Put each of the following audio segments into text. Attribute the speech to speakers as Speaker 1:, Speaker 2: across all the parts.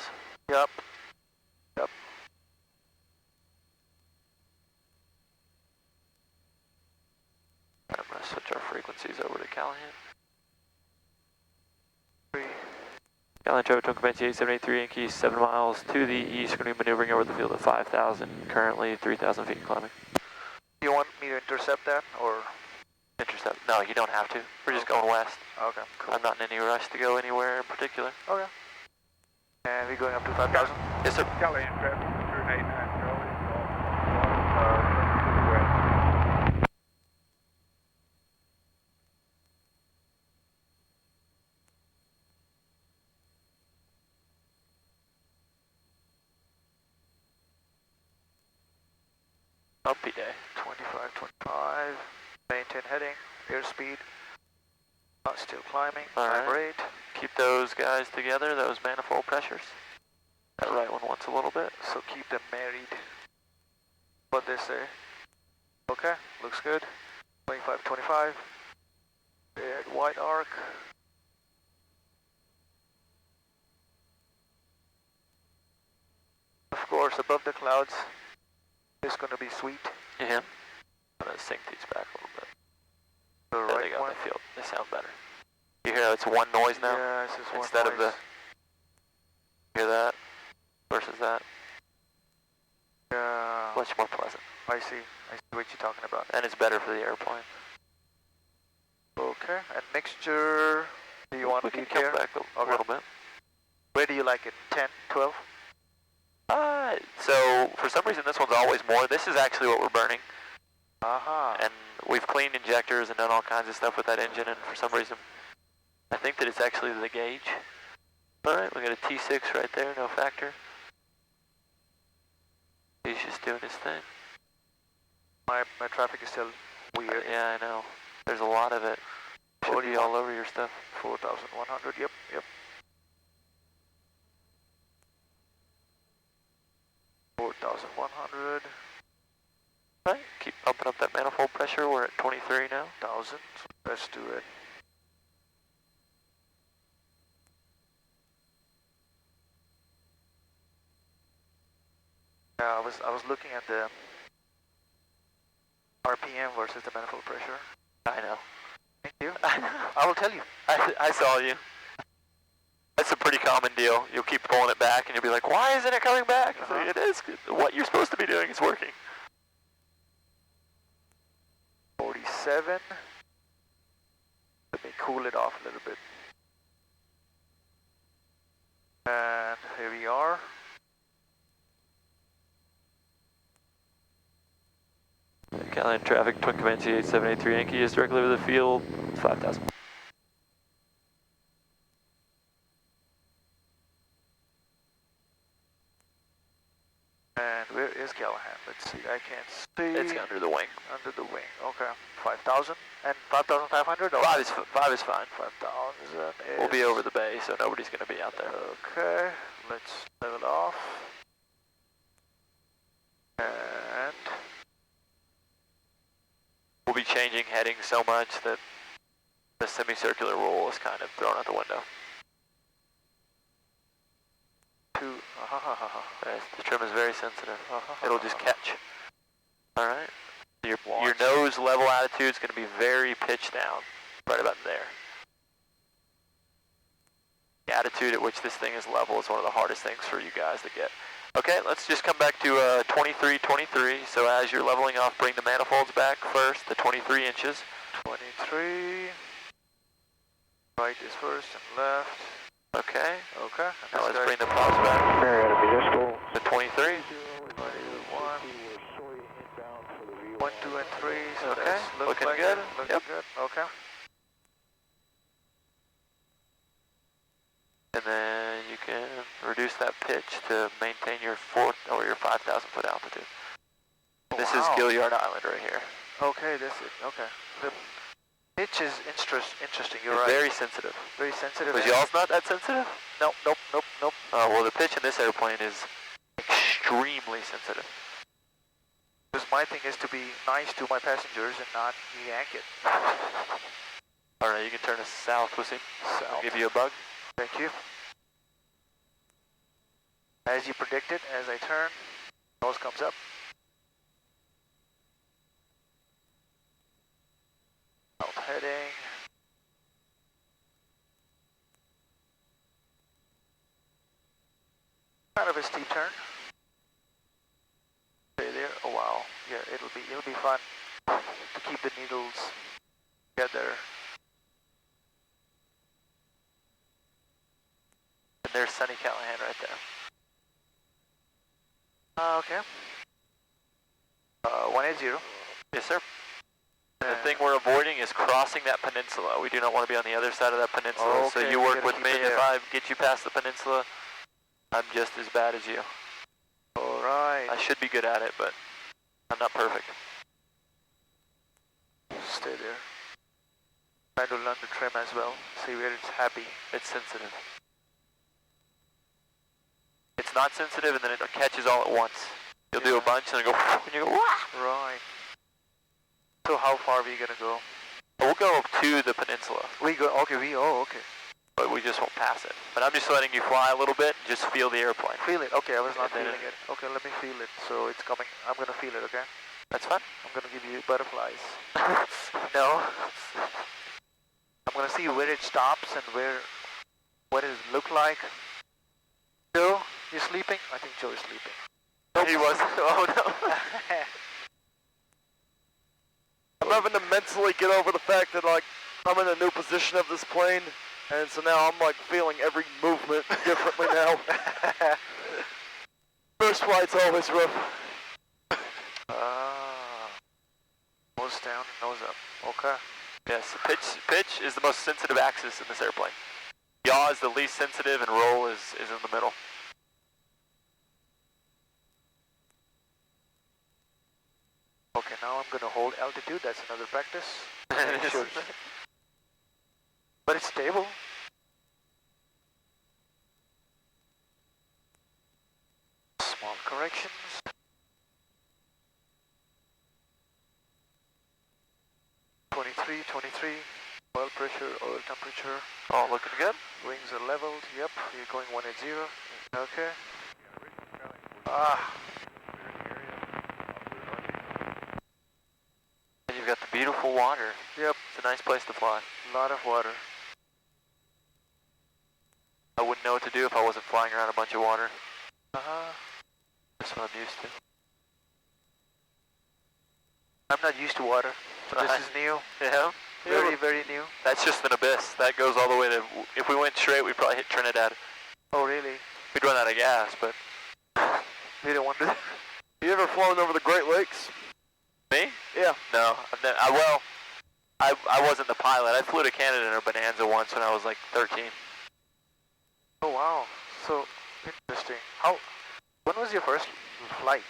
Speaker 1: this.
Speaker 2: Yep. Yep.
Speaker 1: I'm going to switch our frequencies over to Callahan. Callahan Trevor, Twin Comanche 8783 Yankee, 7 miles to the east. We're going to be maneuvering over the field at 5,000, currently 3,000 feet climbing.
Speaker 2: You want me to intercept that, or?
Speaker 1: Intercept? No, you don't have to. We're just going west.
Speaker 2: Okay, cool.
Speaker 1: I'm not in any rush to go anywhere in particular.
Speaker 2: Okay. And we're going up to 5,000?
Speaker 1: Yes, sir.
Speaker 3: Callahan traffic, 189 Charlie,
Speaker 1: Bumpy day.
Speaker 2: 25, 25. Maintain heading, airspeed. Still climbing, vibrate.
Speaker 1: Keep those guys together, those manifold pressures. That right one wants a little bit.
Speaker 2: So keep them married. What they say. Okay, looks good. 25, 25. Red, white arc. Of course, above the clouds, it's going to be sweet.
Speaker 1: Yeah. I'm going to sync these back a little bit.
Speaker 2: The
Speaker 1: There
Speaker 2: right
Speaker 1: they go,
Speaker 2: one.
Speaker 1: they sound better. You hear how it's one noise now?
Speaker 2: Yeah, it's just one
Speaker 1: instead
Speaker 2: noise.
Speaker 1: of the, hear that versus that?
Speaker 2: Yeah.
Speaker 1: Much more pleasant.
Speaker 2: I see what you're talking about.
Speaker 1: And it's better for the airplane.
Speaker 2: Okay, and mixture, do you want
Speaker 1: we
Speaker 2: to
Speaker 1: can
Speaker 2: be
Speaker 1: come
Speaker 2: here?
Speaker 1: back a little bit.
Speaker 2: Where do you like it? 10, 12?
Speaker 1: So for some reason this one's always more. This is actually what we're burning.
Speaker 2: Aha.
Speaker 1: And we've cleaned injectors and done all kinds of stuff with that engine, and for some reason I think that it's actually the gauge. Alright, we got a T6 right there, no factor. He's just doing his thing.
Speaker 2: My traffic is still weird.
Speaker 1: Yeah, I know. There's a lot of it. Should be all over your stuff.
Speaker 2: 4,100, yep. 4,100.
Speaker 1: Right, keep pumping up that manifold pressure. We're at 23 now.
Speaker 2: 1,000. Let's do it. I was looking at the RPM versus the manifold pressure.
Speaker 1: I know.
Speaker 2: Thank you. I will tell you.
Speaker 1: I saw you. That's a pretty common deal. You'll keep pulling it back and you'll be like, why isn't it coming back? So it is. What you're supposed to be doing is working.
Speaker 2: 47. Let me cool it off a little bit. And here we are.
Speaker 1: Callahan traffic, Twin Comanche 8783 Yankee is directly over the field, 5,000.
Speaker 2: And where is Callahan? Let's see, I can't see.
Speaker 1: It's under the wing.
Speaker 2: Under the wing, okay. 5,000 and 5,500?
Speaker 1: 5 is fine.
Speaker 2: 5,000 is...
Speaker 1: We'll be over the bay, so nobody's going to be out there.
Speaker 2: Okay, let's level off. And...
Speaker 1: we'll be changing heading so much that the semicircular rule is kind of thrown out the window. The trim is very sensitive. It'll just catch. Alright? Your nose level attitude is going to be very pitched down, right about there. The attitude at which this thing is level is one of the hardest things for you guys to get. Okay, let's just come back to 23, 23. So as you're leveling off, bring the manifolds back first, the 23 inches.
Speaker 2: 23. Right is first and left.
Speaker 1: Okay.
Speaker 2: Okay.
Speaker 1: Now let's bring the props back. The 23.
Speaker 2: 1, 2, and 3. So
Speaker 1: Okay,
Speaker 2: that's
Speaker 1: looking
Speaker 2: like
Speaker 1: good.
Speaker 2: Looking
Speaker 1: Yep.
Speaker 2: good. Okay.
Speaker 1: And then you can reduce that pitch to maintain your 5,000 foot altitude. This is Gilliard Island right here.
Speaker 2: Okay, this is okay. The pitch is interesting. You're
Speaker 1: It's
Speaker 2: right.
Speaker 1: very sensitive.
Speaker 2: Very sensitive.
Speaker 1: Was y'all's not that sensitive?
Speaker 2: Nope.
Speaker 1: Oh, well, the pitch in this airplane is extremely sensitive.
Speaker 2: Because my thing is to be nice to my passengers and not yank it.
Speaker 1: Alright, you can turn us south, Wasim.
Speaker 2: South.
Speaker 1: I'll give you a bug.
Speaker 2: Thank you. as you predicted, as I turn, nose comes up. Out heading. Kind of a steep turn. Stay there. Oh wow. Yeah, it'll be fun to keep the needles together.
Speaker 1: And there's Sunny Callahan right there.
Speaker 2: Okay. 180.
Speaker 1: Yes, sir. And the thing we're avoiding is crossing that peninsula. We do not want to be on the other side of that peninsula.
Speaker 2: Okay,
Speaker 1: so you work with
Speaker 2: keep
Speaker 1: me.
Speaker 2: it there.
Speaker 1: If I get you past the peninsula, I'm just as bad as you.
Speaker 2: All right.
Speaker 1: I should be good at it, but I'm not perfect.
Speaker 2: Stay there. Try to learn the trim as well. See where it's happy.
Speaker 1: It's sensitive. It's not sensitive, and then it catches all at once. You'll do a bunch, and then go, and you go, wah!
Speaker 2: Right. So how far are we gonna go?
Speaker 1: We'll go to the peninsula,
Speaker 2: We go. Okay. Okay.
Speaker 1: but we just won't pass it. But I'm just letting you fly a little bit and just feel the airplane.
Speaker 2: Feel it. Okay. I was not
Speaker 1: And then
Speaker 2: feeling it. Okay. Let me feel it. So it's coming. I'm gonna feel it. Okay.
Speaker 1: That's fine.
Speaker 2: I'm gonna give you butterflies. No. I'm gonna see where it stops and what it look like. Joe, you sleeping? I think Joe is sleeping.
Speaker 1: He wasn't. Oh no.
Speaker 4: I'm having to mentally get over the fact that like I'm in a new position of this plane, and so now I'm like feeling every movement differently now. First flight's always rough.
Speaker 2: Nose down, nose up. Okay.
Speaker 1: Yes, pitch is the most sensitive axis in this airplane. Yaw is the least sensitive, and roll is in the middle.
Speaker 2: Okay, now I'm gonna hold altitude. That's another practice.
Speaker 1: It
Speaker 2: Sure.
Speaker 1: is.
Speaker 2: But it's stable. Small corrections. Twenty-three. Oil pressure, oil temperature.
Speaker 1: All looking good.
Speaker 2: Wings are leveled. Yep. You're going 180. Okay.
Speaker 1: And you've got the beautiful water.
Speaker 2: Yep.
Speaker 1: It's a nice place to fly.
Speaker 2: Lot of water.
Speaker 1: I wouldn't know what to do if I wasn't flying around a bunch of water.
Speaker 2: Uh-huh.
Speaker 1: That's what I'm used to.
Speaker 2: I'm not used to water. So this is new.
Speaker 1: Yeah.
Speaker 2: Very new.
Speaker 1: That's just an abyss. That goes all the way to, if we went straight, we'd probably hit Trinidad.
Speaker 2: Oh, really?
Speaker 1: We'd run out of gas, but...
Speaker 2: We don't want to.
Speaker 4: You ever flown over the Great Lakes?
Speaker 1: Me?
Speaker 4: Yeah.
Speaker 1: No. I wasn't the pilot. I flew to Canada in a Bonanza once when I was like 13.
Speaker 2: Oh, wow. So, interesting. When was your first flight?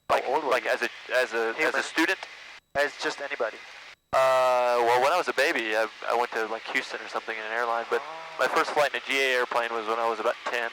Speaker 1: Like,
Speaker 2: How old were you?
Speaker 1: as a student?
Speaker 2: As just anybody?
Speaker 1: Well, when I was a baby, I went to like Houston or something in an airline, but my first flight in a GA airplane was when I was about 10.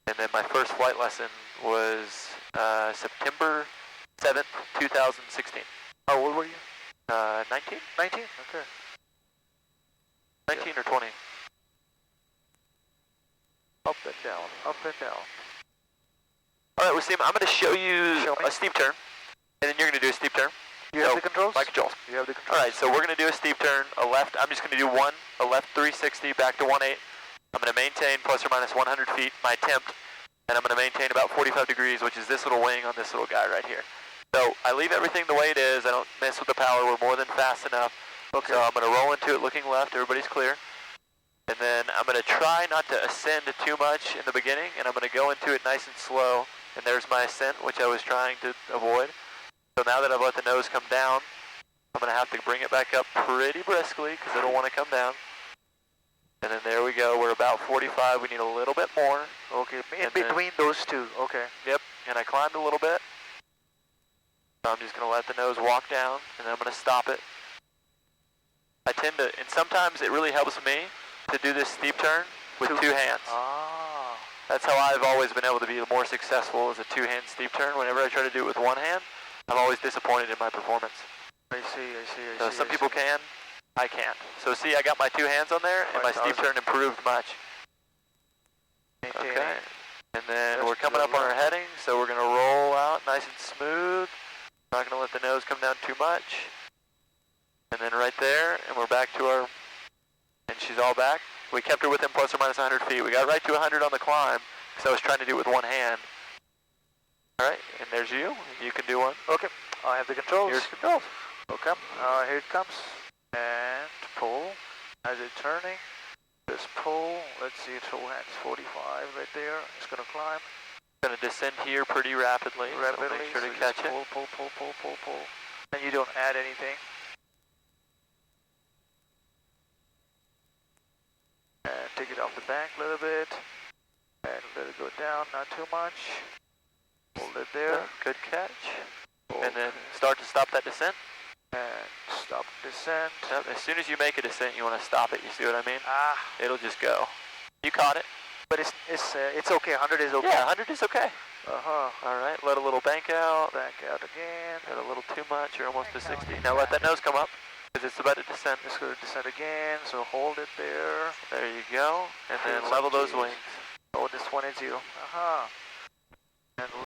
Speaker 1: And then my first flight lesson was September 7th, 2016.
Speaker 2: How old were you?
Speaker 1: 19?
Speaker 2: 19? Okay.
Speaker 1: 19 or 20.
Speaker 2: Up and down, up and down.
Speaker 1: Alright, Wasim, I'm going to show you
Speaker 2: Show me.
Speaker 1: a steep turn, and then you're going to do a steep turn.
Speaker 2: You have the controls?
Speaker 1: My controls.
Speaker 2: You have the controls.
Speaker 1: Alright, so we're going to do a steep turn, a left, I'm just going to do a left 360 back to 1.8. I'm going to maintain plus or minus 100 feet, my attempt, and I'm going to maintain about 45 degrees, which is this little wing on this little guy right here. So I leave everything the way it is, I don't mess with the power, we're more than fast enough.
Speaker 2: Okay.
Speaker 1: So I'm going to roll into it looking left, everybody's clear. And then I'm going to try not to ascend too much in the beginning, and I'm going to go into it nice and slow. And there's my ascent, which I was trying to avoid. So now that I've let the nose come down, I'm going to have to bring it back up pretty briskly because I don't want to come down. And then there we go, we're about 45, we need a little bit more.
Speaker 2: Okay, in
Speaker 1: And then-
Speaker 2: between those two, okay.
Speaker 1: Yep, and I climbed a little bit. So I'm just going to let the nose walk down, and then I'm going to stop it. I tend to, and sometimes it really helps me to do this steep turn with two hands.
Speaker 2: Ah.
Speaker 1: That's how I've always been able to be more successful as a two-hand steep turn. Whenever I try to do it with one hand, I'm always disappointed in my performance.
Speaker 2: I see.
Speaker 1: So some people can, I can't. So see, I got my two hands on there, and my steep turn improved much.
Speaker 2: Maintaining.
Speaker 1: Okay. And then
Speaker 2: Just
Speaker 1: we're coming up much. And then right there, and we're back to our, and she's all back. We kept her within plus or minus 100 feet. We got right to 100 on the climb, because I was trying to do it with one hand. All right, and there's you. You can do one.
Speaker 2: Okay, I have the controls.
Speaker 1: Here's controls.
Speaker 2: Okay, here it comes. And pull. As it's turning, just pull. Let's see, it's full hands 45 right there. It's going to climb.
Speaker 1: Going to descend here pretty rapidly. So make sure to catch it.
Speaker 2: Pull, pull, pull, pull, pull, pull. And you don't add anything. And take it off the bank a little bit. And let it go down, not too much. Hold it there.
Speaker 1: Good catch.
Speaker 2: Okay.
Speaker 1: And then start to stop that descent.
Speaker 2: And stop descent.
Speaker 1: Yep. As soon as you make a descent, you want to stop it. You see what I mean?
Speaker 2: Ah.
Speaker 1: It'll just go. You caught it.
Speaker 2: But it's okay. 100 is okay.
Speaker 1: Yeah, 100 is okay.
Speaker 2: Uh-huh.
Speaker 1: All right, let a little bank out.
Speaker 2: Back out again.
Speaker 1: Got a little too much. You're almost to 60. Now let that nose come up, because it's about to descend.
Speaker 2: It's going to descend again, so hold it there.
Speaker 1: There you go. And then
Speaker 2: Feel
Speaker 1: level
Speaker 2: some
Speaker 1: those
Speaker 2: G's.
Speaker 1: wings.
Speaker 2: Oh, this one is you. Uh-huh. And